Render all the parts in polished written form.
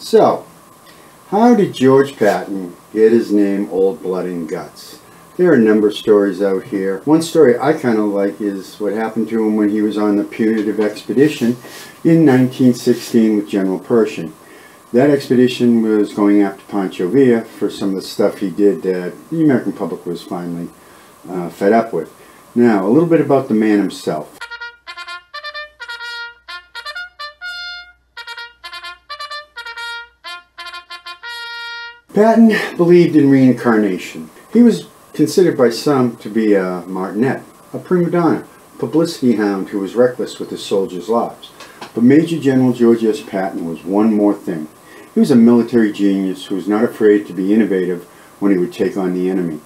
So, how did George Patton get his name Old Blood and Guts? There are a number of stories out here. One story I kind of like is what happened to him when he was on the Punitive expedition in 1916 with General Pershing. That expedition was going after Pancho Villa for some of the stuff he did that the American public was finally fed up with. Now, a little bit about the man himself. Patton believed in reincarnation. He was considered by some to be a martinet, a prima donna, publicity hound who was reckless with his soldiers' lives. But Major General George Patton was one more thing. He was a military genius who was not afraid to be innovative when he would take on the enemy.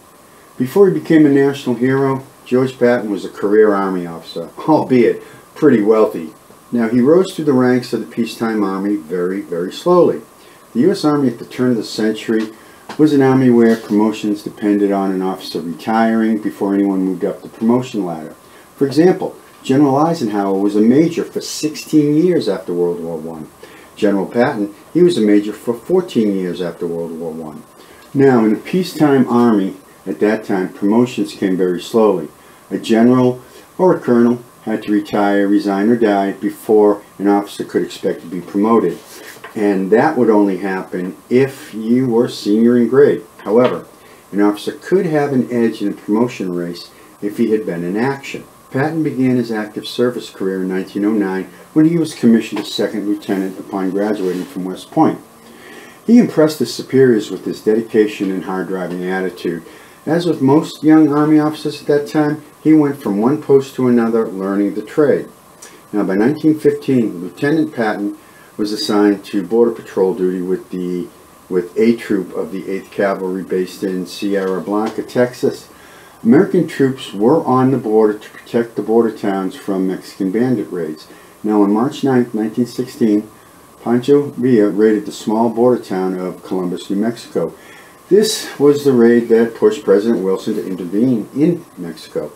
Before he became a national hero, George Patton was a career Army officer, albeit pretty wealthy. Now, he rose through the ranks of the peacetime Army very, very slowly. The U.S. Army at the turn of the century was an army where promotions depended on an officer retiring before anyone moved up the promotion ladder. For example, General Eisenhower was a major for 16 years after World War I. General Patton, he was a major for 14 years after World War I. Now, in a peacetime army at that time, promotions came very slowly. A general or a colonel had to retire, resign, or die before an officer could expect to be promoted. And that would only happen if you were senior in grade. However, an officer could have an edge in a promotion race if he had been in action. Patton began his active service career in 1909 when he was commissioned as second lieutenant upon graduating from West Point. He impressed his superiors with his dedication and hard-driving attitude. As with most young Army officers at that time, he went from one post to another learning the trade. Now, by 1915, Lieutenant Patton was assigned to border patrol duty with A Troop of the 8th Cavalry based in Sierra Blanca, Texas. American troops were on the border to protect the border towns from Mexican bandit raids. Now, on March 9, 1916, Pancho Villa raided the small border town of Columbus, New Mexico. This was the raid that pushed President Wilson to intervene in Mexico.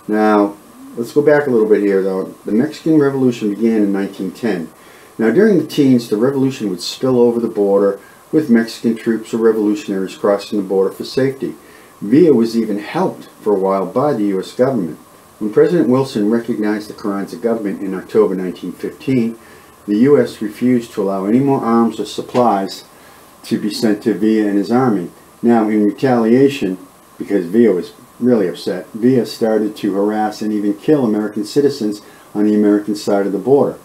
Now, let's go back a little bit here, though. The Mexican Revolution began in 1910. Now, during the teens, the revolution would spill over the border with Mexican troops or revolutionaries crossing the border for safety. Villa was even helped for a while by the U.S. government. When President Wilson recognized the Carranza government in October 1915, the U.S. refused to allow any more arms or supplies to be sent to Villa and his army. Now, in retaliation, because Villa was really upset, Villa started to harass and even kill American citizens on the American side of the border.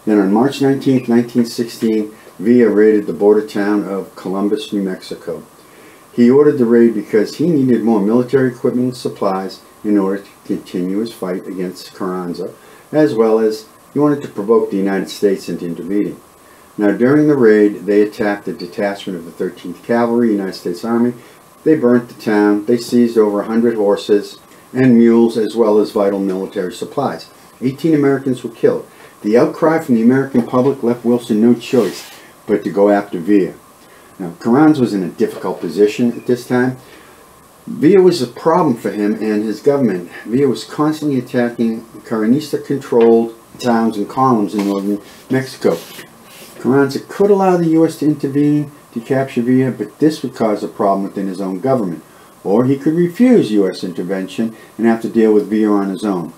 Then on March 19, 1916, Villa raided the border town of Columbus, New Mexico. He ordered the raid because he needed more military equipment and supplies in order to continue his fight against Carranza, as well as he wanted to provoke the United States into intervening. Now, during the raid, they attacked a detachment of the 13th Cavalry, United States Army. They burnt the town. They seized over 100 horses and mules, as well as vital military supplies. 18 Americans were killed. The outcry from the American public left Wilson no choice but to go after Villa. Now, Carranza was in a difficult position at this time. Villa was a problem for him and his government. Villa was constantly attacking Carranista-controlled towns and columns in northern Mexico. Carranza could allow the U.S. to intervene to capture Villa, but this would cause a problem within his own government. Or he could refuse U.S. intervention and have to deal with Villa on his own.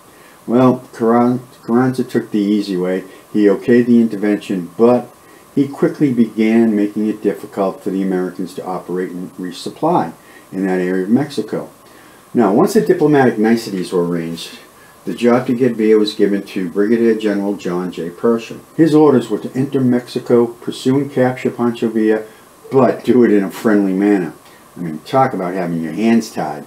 Well, Carranza took the easy way. He okayed the intervention, but he quickly began making it difficult for the Americans to operate and resupply in that area of Mexico. Now, once the diplomatic niceties were arranged, the job to get Villa was given to Brigadier General John J. Pershing. His orders were to enter Mexico, pursue and capture Pancho Villa, but do it in a friendly manner. I mean, talk about having your hands tied.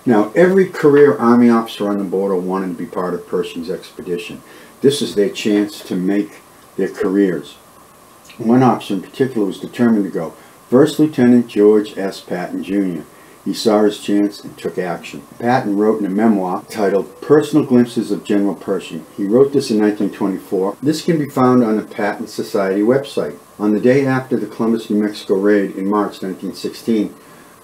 Now, every career Army officer on the border wanted to be part of Pershing's expedition. This is their chance to make their careers. One officer in particular was determined to go. First Lieutenant George S. Patton, Jr. He saw his chance and took action. Patton wrote in a memoir titled Personal Glimpses of General Pershing. He wrote this in 1924. This can be found on the Patton Society website. On the day after the Columbus, New Mexico raid in March 1916,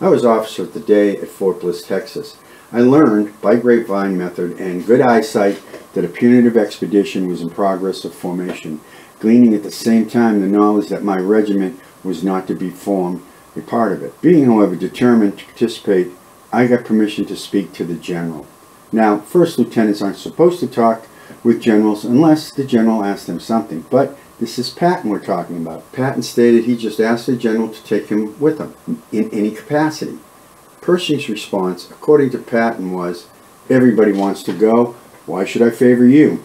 I was officer of the day at Fort Bliss, Texas. I learned, by grapevine method and good eyesight, that a punitive expedition was in progress of formation, gleaning at the same time the knowledge that my regiment was not to be formed a part of it. Being, however, determined to participate, I got permission to speak to the general. Now, first lieutenants aren't supposed to talk with generals unless the general asks them something, but this is Patton we're talking about. Patton stated he just asked the general to take him with him in any capacity. Pershing's response, according to Patton, was, "Everybody wants to go. Why should I favor you?"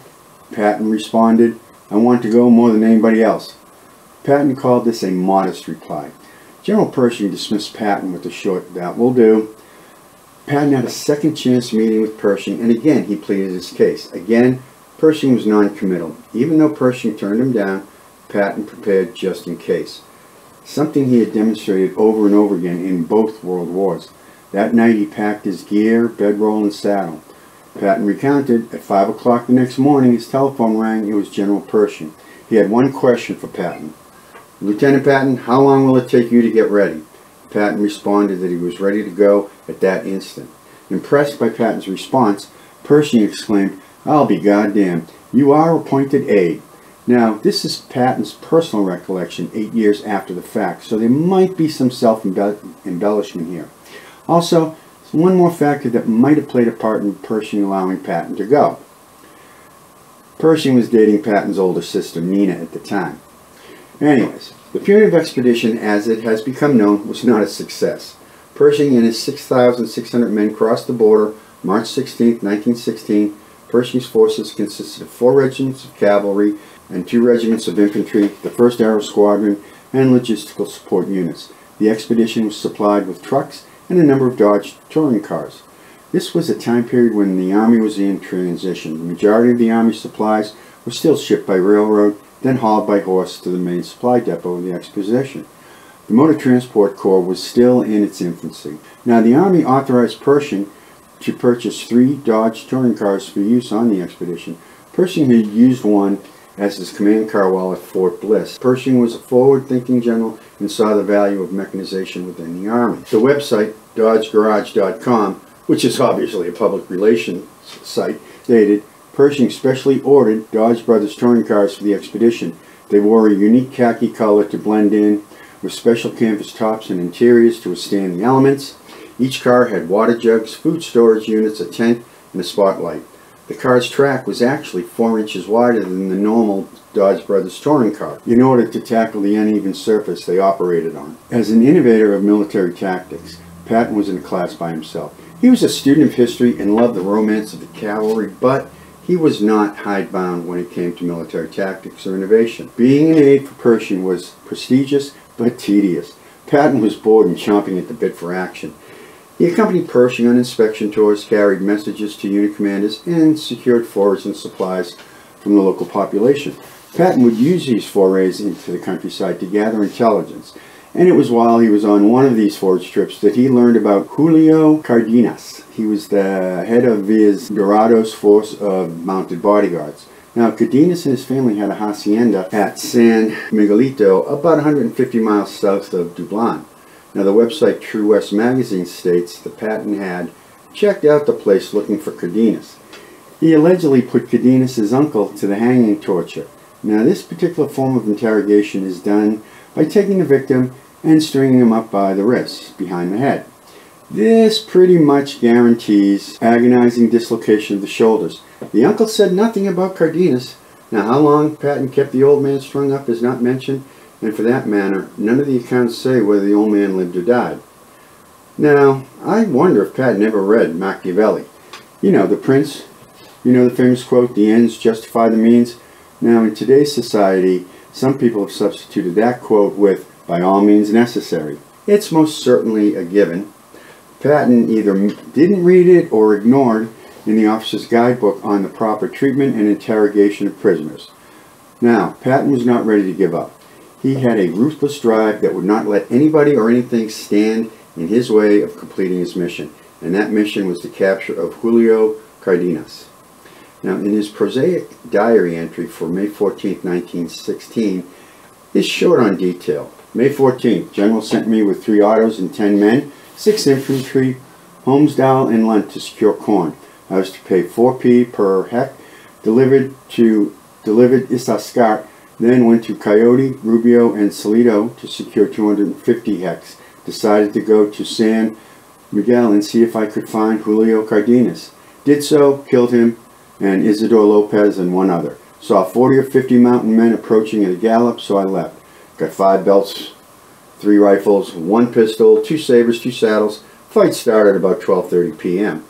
Patton responded, "I want to go more than anybody else." Patton called this a modest reply. General Pershing dismissed Patton with a short, "That will do." Patton had a second chance meeting with Pershing, and again he pleaded his case. Again, Pershing was non-committal. Even though Pershing turned him down, Patton prepared just in case. Something he had demonstrated over and over again in both world wars. That night he packed his gear, bedroll, and saddle. Patton recounted, at 5 o'clock the next morning his telephone rang. It was General Pershing. He had one question for Patton. "Lieutenant Patton, how long will it take you to get ready?" Patton responded that he was ready to go at that instant. Impressed by Patton's response, Pershing exclaimed, "I'll be goddamned. You are appointed aide." Now, this is Patton's personal recollection 8 years after the fact, so there might be some self-embellishment here. Also, one more factor that might have played a part in Pershing allowing Patton to go. Pershing was dating Patton's older sister, Nina, at the time. Anyways, the punitive expedition, as it has become known, was not a success. Pershing and his 6,600 men crossed the border March 16, 1916. Pershing's forces consisted of 4 regiments of cavalry and 2 regiments of infantry, the 1st Arrow Squadron, and logistical support units. The expedition was supplied with trucks and a number of Dodge touring cars. This was a time period when the Army was in transition. The majority of the Army supplies were still shipped by railroad, then hauled by horse to the main supply depot of the expedition. The Motor Transport Corps was still in its infancy. Now, the Army authorized Pershing to purchase 3 Dodge touring cars for use on the expedition. Pershing had used one as his command car while at Fort Bliss. Pershing was a forward-thinking general and saw the value of mechanization within the Army. The website, dodgegarage.com, which is obviously a public relations site, stated, Pershing specially ordered Dodge Brothers touring cars for the expedition. They wore a unique khaki color to blend in, with special canvas tops and interiors to withstand the elements. Each car had water jugs, food storage units, a tent, and a spotlight. The car's track was actually 4 inches wider than the normal Dodge Brothers touring car, in order to tackle the uneven surface they operated on. As an innovator of military tactics, Patton was in a class by himself. He was a student of history and loved the romance of the cavalry, but he was not hidebound when it came to military tactics or innovation. Being an aide for Pershing was prestigious but tedious. Patton was bored and chomping at the bit for action. He accompanied Pershing on inspection tours, carried messages to unit commanders, and secured forage and supplies from the local population. Patton would use these forays into the countryside to gather intelligence, and it was while he was on one of these forage trips that he learned about Julio Cardenas. He was the head of his Dorados force of mounted bodyguards. Now, Cardenas and his family had a hacienda at San Miguelito, about 150 miles south of Dublin. Now, the website True West Magazine states that Patton had checked out the place looking for Cardenas. He allegedly put Cardenas' uncle to the hanging torture. Now, this particular form of interrogation is done by taking the victim and stringing him up by the wrists, behind the head. This pretty much guarantees agonizing dislocation of the shoulders. The uncle said nothing about Cardenas. Now, how long Patton kept the old man strung up is not mentioned, and for that matter, none of the accounts say whether the old man lived or died. Now, I wonder if Patton ever read Machiavelli. You know, the prince, you know the famous quote, "The ends justify the means." Now, in today's society, some people have substituted that quote with, "by all means necessary." It's most certainly a given. Patton either didn't read it or ignored in the officer's guidebook on the proper treatment and interrogation of prisoners. Now, Patton was not ready to give up. He had a ruthless drive that would not let anybody or anything stand in his way of completing his mission, and that mission was the capture of Julio Cardenas. Now, in his prosaic diary entry for May 14, 1916, is short on detail. May 14th, General sent me with 3 autos and 10 men, 6 infantry, Holmesdale and Lunt to secure corn. I was to pay 4p per heck. Delivered Isascar, then went to Coyote, Rubio, and Salito to secure 250 hecks. Decided to go to San Miguel and see if I could find Julio Cardenas. Did so, killed him, and Isidore Lopez and one other. Saw 40 or 50 mountain men approaching at a gallop, so I left. Got 5 belts, 3 rifles, 1 pistol, 2 sabers, 2 saddles. Fight started about 12:30 p.m.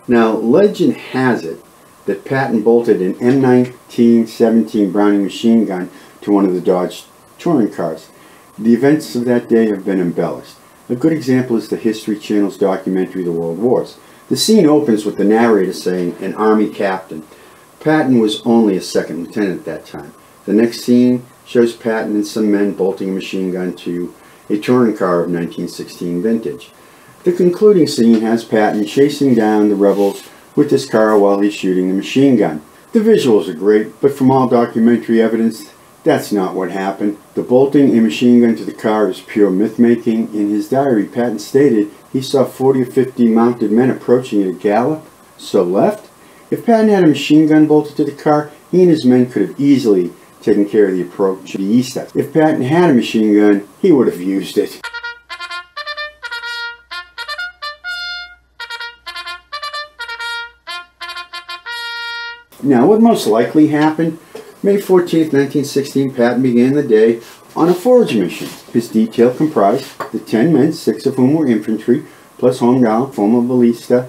Now, legend has it that Patton bolted an M1917 Browning machine gun to one of the Dodge touring cars. The events of that day have been embellished. A good example is the History Channel's documentary, The World Wars. The scene opens with the narrator saying, "An Army captain." Patton was only a second lieutenant at that time. The next scene shows Patton and some men bolting a machine gun to a touring car of 1916 vintage. The concluding scene has Patton chasing down the rebels with this car while he's shooting the machine gun. The visuals are great, but from all documentary evidence, that's not what happened. The bolting a machine gun to the car is pure myth-making. In his diary, Patton stated he saw 40 or 50 mounted men approaching at a gallop, so left. If Patton had a machine gun bolted to the car, he and his men could have easily taken care of the approach to the east. If Patton had a machine gun, he would have used it. Now, what most likely happened, May 14, 1916, Patton began the day on a forage mission. His detail comprised the 10 men, 6 of whom were infantry, plus Holmdahl, former ballista,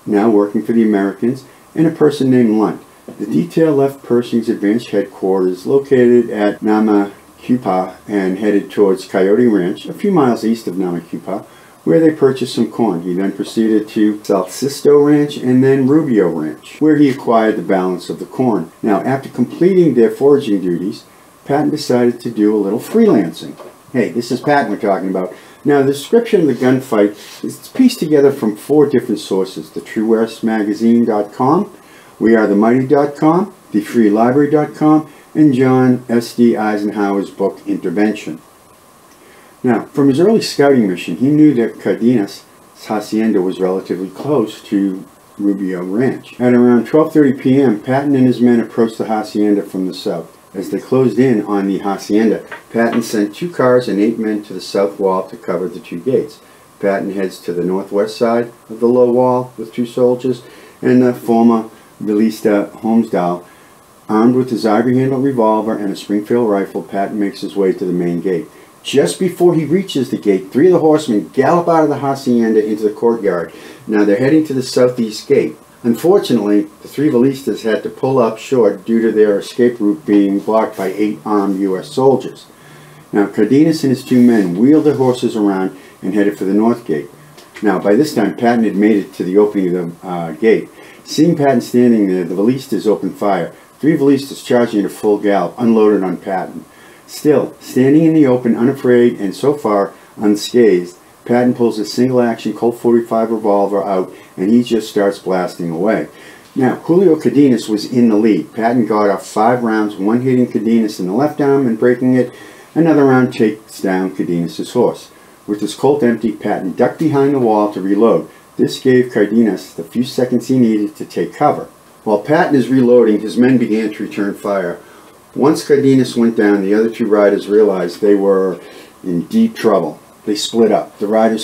now working for the Americans, and a person named Lunt. The detail left Pershing's advanced headquarters located at Namaqupa and headed towards Coyote Ranch, a few miles east of Namaqupa, where they purchased some corn. He then proceeded to Salsisto Ranch and then Rubio Ranch, where he acquired the balance of the corn. Now, after completing their foraging duties, Patton decided to do a little freelancing. Hey, this is Patton we're talking about. Now, the description of the gunfight is pieced together from 4 different sources: the TrueWestMagazine.com, WeAreTheMighty.com, TheFreeLibrary.com, and John S.D. Eisenhower's book, Intervention. Now, from his early scouting mission, he knew that Cardenas' hacienda was relatively close to Rubio Ranch. At around 12:30 p.m., Patton and his men approached the hacienda from the south. As they closed in on the hacienda, Patton sent 2 cars and 8 men to the south wall to cover the 2 gates. Patton heads to the northwest side of the low wall with 2 soldiers, and the former ballista Holmesdale, armed with his ivory-handled revolver and a Springfield rifle. Patton makes his way to the main gate. Just before he reaches the gate, 3 of the horsemen gallop out of the hacienda into the courtyard. Now they're heading to the southeast gate. Unfortunately, the 3 ballistas had to pull up short due to their escape route being blocked by 8 armed U.S. soldiers. Now Cardenas and his 2 men wheeled their horses around and headed for the north gate. Now by this time, Patton had made it to the opening of the gate. Seeing Patton standing there, the ballistas opened fire. 3 ballistas charging at a full gallop unloaded on Patton. Still, standing in the open, unafraid, and so far unscathed, Patton pulls a single-action Colt 45 revolver out, and he just starts blasting away. Now, Julio Cardenas was in the lead. Patton got off 5 rounds, one hitting Cardenas in the left arm and breaking it. Another round takes down Cardenas' horse. With his Colt empty, Patton ducked behind the wall to reload. This gave Cardenas the few seconds he needed to take cover. While Patton is reloading, his men began to return fire. Once Cardenas went down, the other 2 riders realized they were in deep trouble. They split up. The rider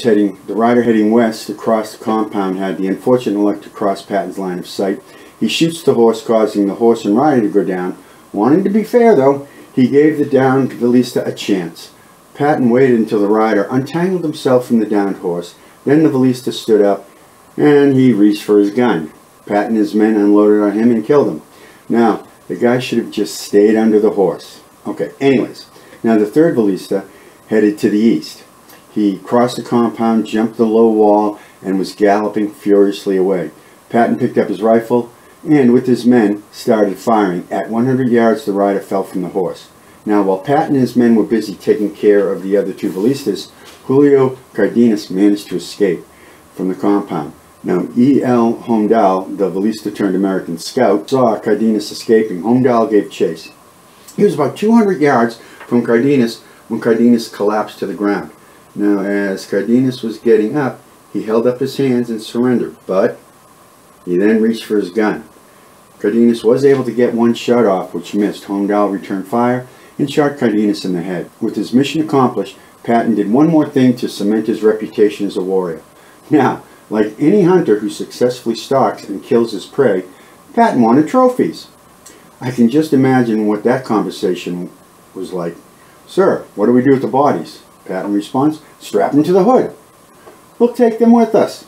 heading west across the compound had the unfortunate luck to cross Patton's line of sight. He shoots the horse, causing the horse and rider to go down. Wanting to be fair, though, he gave the downed ballista a chance. Patton waited until the rider untangled himself from the downed horse. Then the ballista stood up, and he reached for his gun. Patton and his men unloaded on him and killed him. Now, the guy should have just stayed under the horse. Okay, anyways. Now the 3rd ballista headed to the east. He crossed the compound, jumped the low wall, and was galloping furiously away. Patton picked up his rifle and, with his men, started firing. At 100 yards, the rider fell from the horse. Now, while Patton and his men were busy taking care of the other 2 ballistas, Julio Cardenas managed to escape from the compound. Now, E.L. Holmdahl, the ballista-turned-American scout, saw Cardenas escaping. Holmdahl gave chase. He was about 200 yards from Cardenas when Cardenas collapsed to the ground. Now, as Cardenas was getting up, He held up his hands and surrendered, but he then reached for his gun. Cardenas was able to get one shot off, which missed. Holmdahl returned fire and shot Cardenas in the head. With his mission accomplished, Patton did one more thing to cement his reputation as a warrior. Now, like any hunter who successfully stalks and kills his prey, Patton wanted trophies. I can just imagine what that conversation was like. "Sir, what do we do with the bodies?" Patton responds, "Strap them to the hood. We'll take them with us."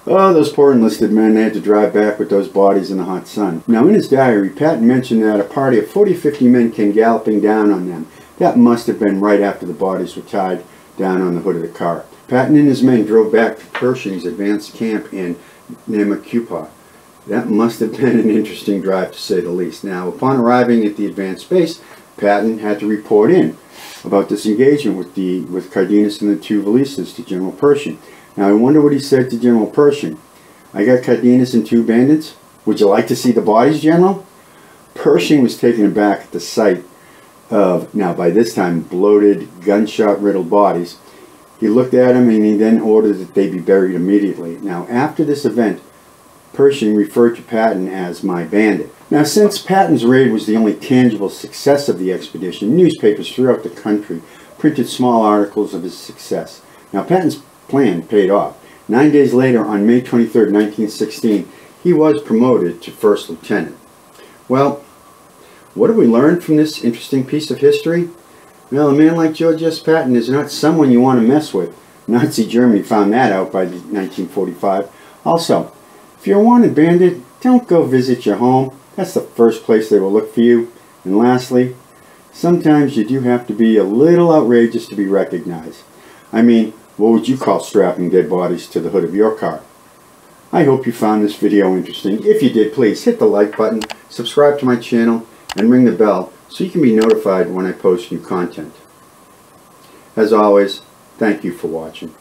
Oh, those poor enlisted men, they had to drive back with those bodies in the hot sun. Now, in his diary, Patton mentioned that a party of 40 or 50 men came galloping down on them. That must have been right after the bodies were tied down on the hood of the car. Patton and his men drove back to Pershing's advanced camp in Namaqupa. That must have been an interesting drive, to say the least. Now, upon arriving at the advanced base, Patton had to report in about this engagement with Cardenas and the two valistas to General Pershing. Now, I wonder what he said to General Pershing. "I got Cardenas and two bandits. Would you like to see the bodies, General?" Pershing was taken aback at the sight of, now by this time, bloated, gunshot-riddled bodies. He looked at him and he then ordered that they be buried immediately. Now, after this event, Pershing referred to Patton as "my bandit." Now, since Patton's raid was the only tangible success of the expedition, newspapers throughout the country printed small articles of his success. Now, Patton's plan paid off. 9 days later, on May 23, 1916, he was promoted to first lieutenant. Well, what have we learned from this interesting piece of history? Well, a man like George S. Patton is not someone you want to mess with. Nazi Germany found that out by 1945. Also, if you're a wanted bandit, don't go visit your home. That's the first place they will look for you. And lastly, sometimes you do have to be a little outrageous to be recognized. I mean, what would you call strapping dead bodies to the hood of your car? I hope you found this video interesting. If you did, please hit the like button, subscribe to my channel, and ring the bell so you can be notified when I post new content. As always, thank you for watching.